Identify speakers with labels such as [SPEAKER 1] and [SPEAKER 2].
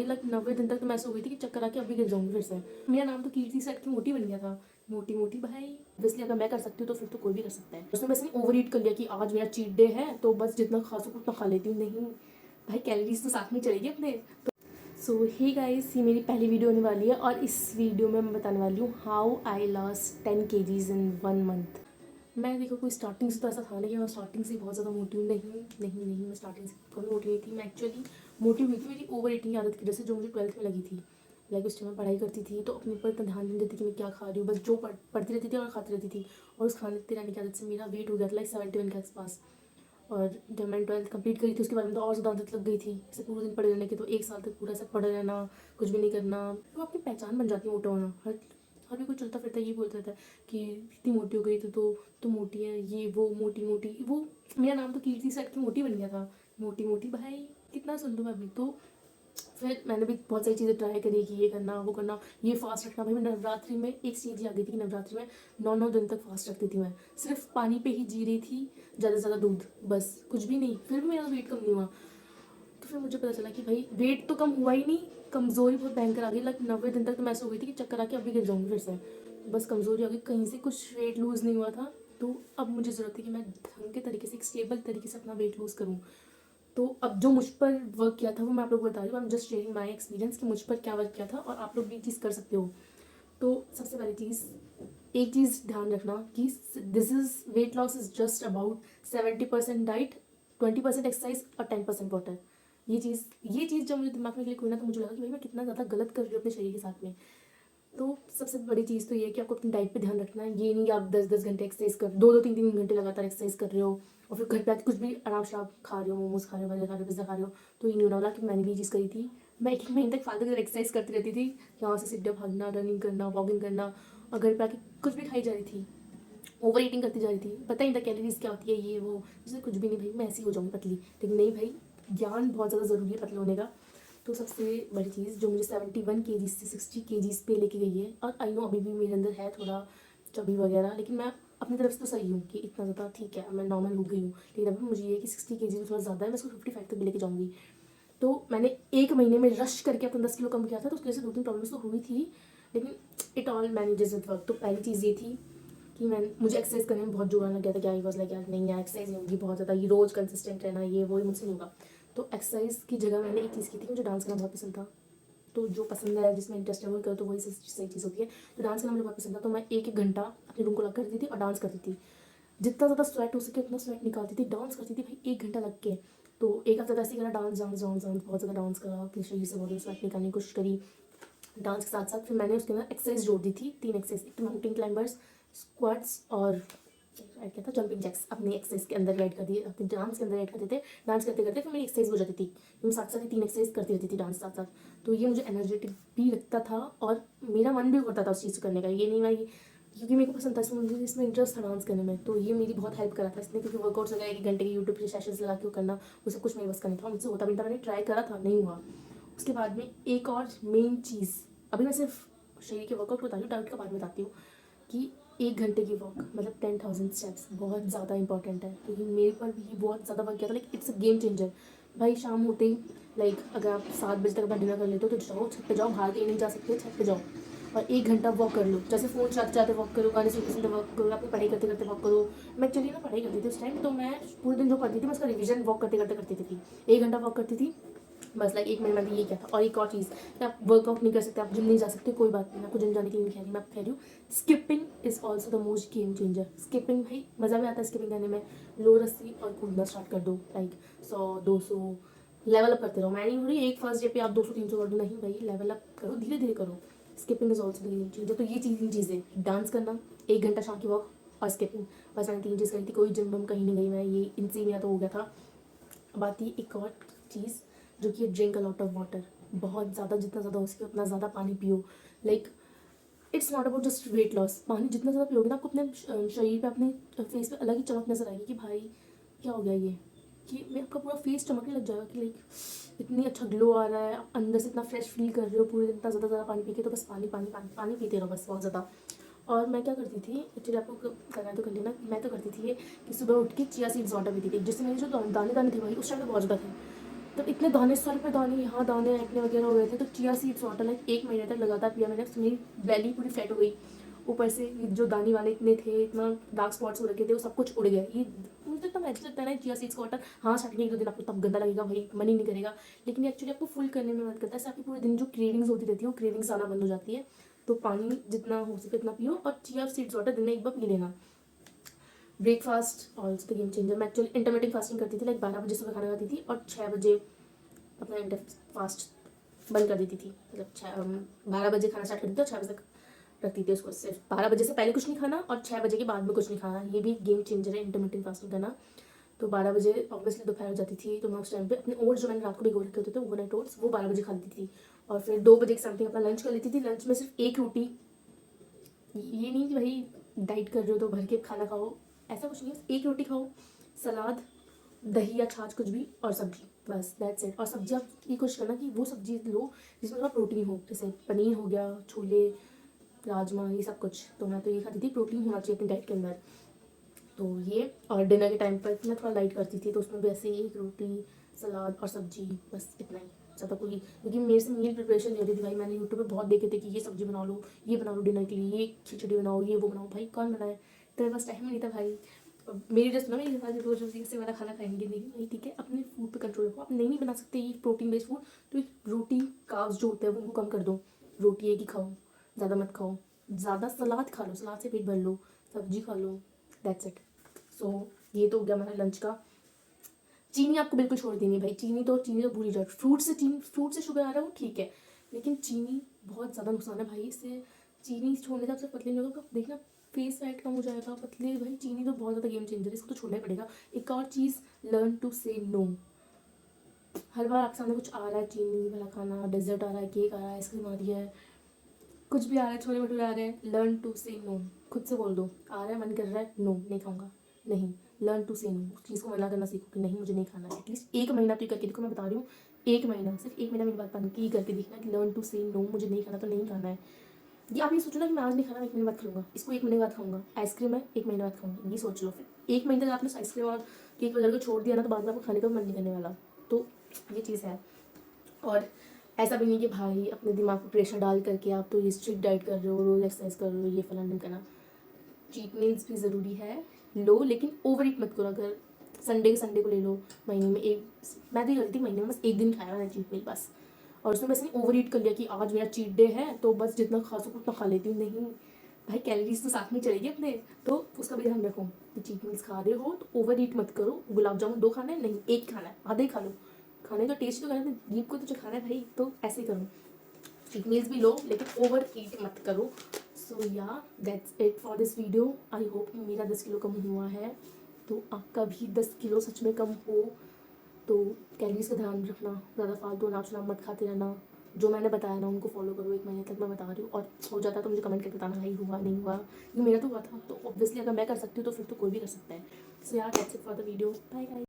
[SPEAKER 1] Like 90 दिन तक तो मैं ऐसे हो गई थी कि चक्कर आके अभी गिर जाऊंगी फिर से। मेरा नाम तो कीर्ति सेट की मोटी बन गया था। मोटी मोटी भाई, इसलिए अगर मैं कर सकती हूँ तो फिर तो कोई भी कर सकता है। उसने बस ओवर ईट कर लिया कि आज मेरा चीट डे है तो बस जितना खा सकूँ उतना खा लेती हूँ। नहीं भाई, कैलोरीज तो साथ में चलेगी अपने। सो हे गाइस, ये मेरी पहली वीडियो होने वाली है और इस वीडियो में मैं बताने वाली हूँ how I loss 10 kgs in 1 month। मैं देखो कोई स्टार्टिंग से तो ऐसा था नहीं कि मैं स्टार्टिंग से बहुत ज़्यादा मोटी हूँ। नहीं, मैं स्टार्टिंग से कभी मोटी नहीं थी। मैं एक्चुअली मोटी हुई थी मेरी ओवर ईटिंग की आदत की वजह से, जो मुझे 12th में लगी थी। लाइक उस टाइम मैं पढ़ाई करती थी तो अपने ऊपर इतना ध्यान नहीं देती कि मैं क्या खा रही हूँ, बस जो पढ़ती रहती थी और खाती रहती थी। और उस खाने रहने की आदत से मेरा वेट हो गया था लाइक 71 के आसपास। और जब मैंने 12th कंप्लीट करी थी उसके बाद में तो और ज़्यादा आदत लग गई थी ऐसे पूरे दिन पड़े रहने की। तो 1 साल तक पूरा ऐसा पड़े रहना, कुछ भी नहीं करना, तो अपनी पहचान बन जाती है मोटा होना। हर भी कोई चलता फिरता ये बोलता था कि इतनी मोटी हो गई तो मोटी है, ये वो मोटी मोटी वो। मेरा नाम तो कीर्ति सेट की मोटी बन गया था। मोटी मोटी भाई, कितना सुन लूँ मैं अभी तो। फिर मैंने भी बहुत सारी चीज़ें ट्राई करी कि ये करना वो करना, ये फास्ट रखना। भाई मैं नवरात्रि में एक चीज़ आ गई थी कि नवरात्रि में 9 दिन तक फास्ट रखती थी मैं। सिर्फ पानी पे ही जी रही थी, ज़्यादा से ज़्यादा दूध, बस कुछ भी नहीं। फिर भी मेरा वेट कम नहीं हुआ। तो फिर मुझे पता चला कि भाई वेट तो कम हुआ ही नहीं, कमज़ोरी बहुत भयंकर आ गई। लाइक 90 दिन तक तो मैं ऐसे हो गई थी कि चक्कर आके अभी गिर जाऊँगी फिर से। बस कमज़ोरी आ गई, कहीं से कुछ वेट लूज़ नहीं हुआ था। तो अब मुझे ज़रूरत है कि मैं ढंग के तरीके से एक स्टेबल तरीके से अपना वेट लूज़ करूँ। तो अब जो मुझ पर वर्क किया था वो मैं आप लोग को बता रही हूँ। I am just sharing my experience कि मुझ पर क्या वर्क किया था और आप लोग भी चीज़ कर सकते हो। तो सबसे पहली चीज़, एक चीज़ ध्यान रखना कि this is weight loss is just about 70% diet, 20% exercise और 10% वाटर। ये चीज़ जब मुझे दिमाग में क्लिक हुई ना तो मुझे लगा कि भाई मैं कितना ज़्यादा गलत कर रही हूँ अपने शरीर के साथ में। तो सबसे बड़ी चीज़ तो ये है कि आपको अपनी डाइट पे ध्यान रखना है। ये नहीं कि आप 10-10 घंटे एक्सरसाइज कर, 2-2 3-3 घंटे लगातार एक्सरसाइज कर रहे हो और फिर घर पे आके कुछ भी आराम शराब खा रहे हो, मोमोज खा रहे हो, बर्गर खा रहे हो, पिज्जा खा रहे हो। तो ये नहीं होना वाला कि मैंने भी ये चीज़ करी थी। मैं 1-1 महीने तक फालतू की एक्सरसाइज करती रहती थी, यहाँ से सीधा भागना, रनिंग करना, वॉकिंग करना, और घर पे आके कुछ भी खाई जा रही थी, ओवर ईटिंग करती जा रही थी। पता ही नहीं था कैलोरीज क्या होती है, ये वो, जैसे कुछ भी नहीं। भाई मैं ऐसी हो जाऊँगी पतली, लेकिन नहीं भाई, ज्ञान बहुत ज़्यादा ज़रूरी है पतले होने का। तो सबसे बड़ी चीज़ जो मुझे 71 kgs से 60 kgs पे लेके गई है, और आई नो अभी भी मेरे अंदर है थोड़ा चबी वगैरह, लेकिन मैं अपनी तरफ से तो सही हूँ कि इतना ज़्यादा ठीक है, मैं नॉर्मल हो गई हूँ। लेकिन अभी मुझे ये कि 60 kgs में थोड़ा ज़्यादा है, मैं इसको 55 तक भी लेके जाऊँगी। तो मैंने 1 महीने में रश करके अपना 10 किलो कम किया था, तो उसकी वजह से 2-3 प्रॉब्लम्स तो हुई थी, लेकिन it all manages with work. तो पहली चीज़ ये थी कि मुझे एक्सरसाइज करने में बहुत जोर आने लग गया था कि आई वॉज लाइक यार नहीं यार, एक्सरसाइज नहीं होगी बहुत ज़्यादा, ये रोज़ कंसिस्टेंट रहना ये वो मुझसे नहीं होगा। तो एक्सरसाइज की जगह मैंने एक चीज़ की थी कि मुझे डांस करना बहुत पसंद था। तो जो पसंद है, जिसमें इंटरेस्ट है वो करो, तो वही सही चीज़ होती है। तो डांस करना मुझे बहुत पसंद था, तो मैं 1-1 घंटा अपने रूम को लग करती थी और डांस करती थी। जितना ज़्यादा स्वेट हो सके उतना स्वेट निकालती थी, डांस करती थी भाई 1 घंटा लग के। तो एक हफ्ता तो ऐसे ही करा, डांस डांस डांस डांस, बहुत ज़्यादा डांस करा, अपने शरीर से बहुत स्वेट निकालने की कोशिश करी डांस के साथ साथ। फिर मैंने उसके अंदर एक्सरसाइज जोड़ दी थी, 3 एक्सरसाइज, एक तो माउंटेन क्लाइंबर्स, स्क्वाट्स और ऐड किया था जंपिंग जैक्स, अपनी एक्सरसाइज के अंदर ऐड कर दिए, अपने डांस के अंदर ऐड करते थे। डांस करते करते फिर मेरी एक्सरसाइज हो जाती थी, मैं साथ साथ ही 3 एक्सरसाइज करती रहती थी डांस साथ साथ। तो ये मुझे एनर्जेटिक भी लगता था और मेरा मन भी करता था उस चीज़ को करने का। ये नहीं मैं, क्योंकि मेरे को पसंद था, इसमें मुझे इसमें इंटरेस्ट था डांस करने में, तो ये मेरी बहुत हेल्प करा था इसने। क्योंकि वर्कआउट्स वगैरह 1 घंटे के यूट्यूब पे सेशंस लगा के वो करना, वो सब कुछ मेरे बस का नहीं था, मुझसे होता भी नहीं था। मैंने ट्राई करा था, नहीं हुआ। उसके बाद में एक और मेन चीज़, अभी मैं सिर्फ शरीर के वर्कआउट बता रही हूँ, डाइट का बाद में बताती हूँ, कि 1 घंटे की वॉक मतलब 10,000 स्टेप्स बहुत ज़्यादा इंपॉर्टेंट है। क्योंकि मेरे पर भी ये बहुत ज़्यादा वर्क किया था, like it's a game changer. भाई शाम होते ही, लाइक अगर आप 7 बजे तक अपना डिनर कर लेते हो तो जाओ छत पे जाओ, बाहर कहीं नहीं जा सकते, छत पे जाओ और 1 घंटा वॉक कर लो। जैसे फ़ोन चलाते चलाते वॉक करो, गाने सुनते सुनते वॉक करो, अपनी पढ़ाई करते करते वॉक करो। मैं एक्चुअली ना पढ़ाई करती थी उस टाइम, तो मैं पूरे दिन जो पढ़ती थी मैं उसका रिविजन वॉक करते करते करती थी। 1 घंटा वॉक करती थी बस, लाइक 1 महीने मैंने ये किया था। और एक और चीज़ कि आप वर्कआउट नहीं कर सकते, आप जिम नहीं जा सकते, कोई बात नहीं, मैं आपको जिम जाने के लिए नहीं कह रही, मैं आपको कह रही हूँ skipping is also the most game changer. Skipping भाई मज़ा भी आता है स्किपिंग करने में। लो रस्सी और कूदना स्टार्ट कर दो, लाइक 100-200 लेवल अप करते रहो। मैं नहीं हो रही एक फर्स्ट डे पे आप 200-300 कर दो, नहीं भाई, लेवल अप करो, धीरे धीरे करो। Skipping is also the game changer. तो ये 3 चीज़ें, डांस करना, 1 घंटा शाम की वॉक और स्किपिंग, बस मैंने 3 चीज़ करी थी। कोई जिम विम कहीं नहीं गई मैं, ये इनसे मेरा तो हो गया था। अब आती है एक और चीज़ जो कि drink a lot of water. बहुत ज़्यादा, जितना ज़्यादा हो सके उतना ज़्यादा पानी पियो। Like it's not about just weight loss. पानी जितना ज़्यादा पियोगे ना, आपको अपने शरीर पे, अपने फेस पे अलग ही चमक नजर आएगी कि भाई क्या हो गया ये, कि मैं आपका पूरा फेस चमकने लग जाएगा कि लाइक इतनी अच्छा ग्लो आ रहा है, आप अंदर से इतना फ्रेश फील कर रहे हो पूरे दिन, इतना ज़्यादा ज़्यादा पानी पी के। तो बस पानी पानी पानी पानी पीते रहो बस, बहुत ज़्यादा। और मैं क्या करती थी, एक्चुअली आपको करना है तो कर लेना, मैं तो करती थी ये कि सुबह उठ के चिया सीड्स वाटर पीती थी, जिससे मेरे जो दाने दाने थे भाई उस टाइम पे बहुत ज़्यादा थे, तब इतने दाने, सर पे दाने, यहाँ दाने, एक्ने वगैरह हो गए थे। तो चिया सीड्स वाटर लाइक 1 महीने तक लगातार पिया मैंने, तो मेरी बेली पूरी फैट हो गई। ऊपर से ये जो दाने वाले इतने थे, इतना डार्क स्पॉट्स हो रखे थे, वो सब कुछ उड़ गया। ये मुझे इतना मैजिक लगता है ना चिया सीड्स का वाटर। हाँ, स्टार्टिंग 1-2 दिन आपको तब गंदा लगेगा भाई, मन ही नहीं करेगा, लेकिन ये एक्चुअली आपको फुल करने में मदद करता है। इससे आपकी पूरे दिन जो क्रेविंग्स होती रहती है वो क्रेविंग्स आना बंद हो जाती है। तो पानी जितना हो सके उतना पियो, और चिया सीड्स वाटर दिन में एक बार पी लेना। Breakfast also the game changer. मैं एक्चुअली इंटरमीडिएट फास्टिंग करती थी, लाइक 12 बजे सुबह खाना खाती थी और 6 बजे अपना इंटर फास्ट बंद कर देती थी। मतलब 12 बजे खाना स्टार्ट करती थी और 6 बजे तक रखती थी उसको। सिर्फ 12 बजे से पहले कुछ नहीं खाना और 6 बजे के बाद में कुछ नहीं खाना। ये भी गेम चेंजर है इंटरमीडिएट फास्टिंग करना। तो 12 बजे ऑब्वियसली दोपहर हो जाती थी, तो मैं उस टाइम पे अपने ओट्स जो मैंने रात को भिगो रखे होते थे, ओवरनाइट ओट्स, वो 12 बजे खा लेती थी। और फिर 2 बजे के समथिंग अपना लंच कर लेती थी। लंच में सिर्फ एक रोटी। ये नहीं कि भाई डाइट कर रहे हो तो भर के खाना खाओ, ऐसा कुछ नहीं है। एक रोटी खाओ, सलाद, दही या छाछ कुछ भी, और सब्जी, बस दैट्स इट। और सब्जी आप ये कोशिश करना कि वो सब्जी लो जिसमें थोड़ा प्रोटीन हो, जैसे पनीर हो गया, छोले, राजमा, ये सब कुछ। तो मैं तो ये खाती थी, प्रोटीन होना चाहिए अपनी डाइट के अंदर। तो ये, और डिनर के टाइम पर मैं थोड़ा लाइट करती थी, तो उसमें भी ऐसे ही एक रोटी, सलाद और सब्जी, बस इतना ही, ज़्यादा कोई। क्योंकि मेरे से मील प्रिपरेशन नहीं होती थी भाई, मैंने यूट्यूब पे बहुत देखे थे कि ये सब्जी बना लो, ये बना लो डिनर के लिए, ये खिचड़ी बनाओ, ये वो बनाओ। भाई कौन बनाए, तेरे पास टाइम ही नहीं था भाई। मेरी जस्ट ना, मेरी साथ रोज रोज से वाला खाना खाएंगे नहीं भाई, ठीक है, अपने फूड पे कंट्रोल रखो। आप नहीं बना सकते ये प्रोटीन बेस्ड फूड, तो एक रोटी, कार्ब्स जो होते हैं उनको कम कर दो। रोटी एक ही खाओ, ज़्यादा मत खाओ। ज़्यादा सलाद खा लो, सलाद से पेट भर लो, सब्जी खा लो, दैट्स इट। सो ये तो हो गया हमारा लंच का। चीनी आपको बिल्कुल छोड़ देनी है भाई, चीनी तो भूल ही जाओ। फ्रूट से शुगर आ रहा हो ठीक है, लेकिन चीनी बहुत ज़्यादा नुकसान है भाई। इससे चीनी छोड़ने से आपसे पतले नहीं होगा, देखना फेस फैट कम हो जाएगा, पतले। भाई चीनी तो बहुत ज़्यादा गेम चेंजर है, इसको तो छोड़ना ही पड़ेगा। एक और चीज़, लर्न टू से नो। हर बार आपके सामने कुछ आ रहा है चीनी वाला खाना, डेजर्ट आ रहा है, केक आ रहा है, आइसक्रीम आ रही है, कुछ भी आ रहा है, छोले भटूरे आ रहे हैं, लर्न टू से नो। खुद से बोल दो, आ रहा है, मन कर रहा है, नो नहीं खाऊंगा। नहीं, लर्न टू से नो। उस चीज़ को मना करना सीखो कि नहीं मुझे नहीं खाना है। एटलीस्ट 1 महीना तो ये करके देखो, मैं बता रही हूँ, 1 महीना, सिर्फ 1 महीना मेरी बात मान के करके देखना कि लर्न टू से नो, मुझे नहीं खाना तो नहीं खाना है। ये आप ये सोचो ना कि मैं आज नहीं खाना, 1 महीने बाद खाऊंगा इसको, 1 महीने बाद खाऊंगा। आइसक्रीम है, 1 महीने बाद खाऊंगा, ये सोच लो। फिर 1 महीने तक आपने आइसक्रीम और केक वगैरह को छोड़ दिया ना, तो बाद में आपको खाने का मन नहीं करने वाला। तो ये चीज़ है। और ऐसा भी नहीं कि भाई अपने दिमाग पर प्रेशर डाल करके आप तो ये स्ट्रिक्ट डाइट कर रहे हो, रोज़ एक्सरसाइज कर रहे हो, ये फलाना नहीं करना। चीट मील्स भी ज़रूरी है, लो, लेकिन ओवर ईट मत करो। अगर संडे को ले लो, महीने में एक, मैं तो ये करती थी, महीने में बस 1 दिन खाया मैंने चीट मील बस। और उसमें बस नहीं ओवर ईट कर लिया कि आज मेरा चीट डे है तो बस जितना खा सकूँ उतना खा लेती हूँ। नहीं भाई, कैलोरीज तो साथ में चलेगी अपने, तो उसका भी ध्यान रखो कि चीट मील्स खा रहे हो तो ओवर ईट मत करो। गुलाब जामुन 2 खाना है, नहीं 1 खाना है, आधा ही खा लो। खाने का टेस्ट तो करना है, जीभ को तो जो खाना है भाई, तो ऐसे ही करो। चीट मील्स भी लो, लेकिन ओवर ईट मत करो। सो या that's it for this video. I hope मेरा 10 किलो कम हुआ है, तो आपका भी 10 किलो सच में कम हो। तो कैलोरीज का ध्यान रखना, ज़्यादा फालतू अनाज शनाज मत खाते रहना। जो मैंने बताया ना उनको फॉलो करो, 1 महीने तक मैं बता रही हूँ। और हो जाता है तो मुझे कमेंट करके बताना भाई हुआ नहीं हुआ। ये मेरा तो हुआ था, तो ऑब्वियसली अगर मैं कर सकती हूँ तो फिर तो कोई भी कर सकता है। सो यार that's it for the video, bye guys.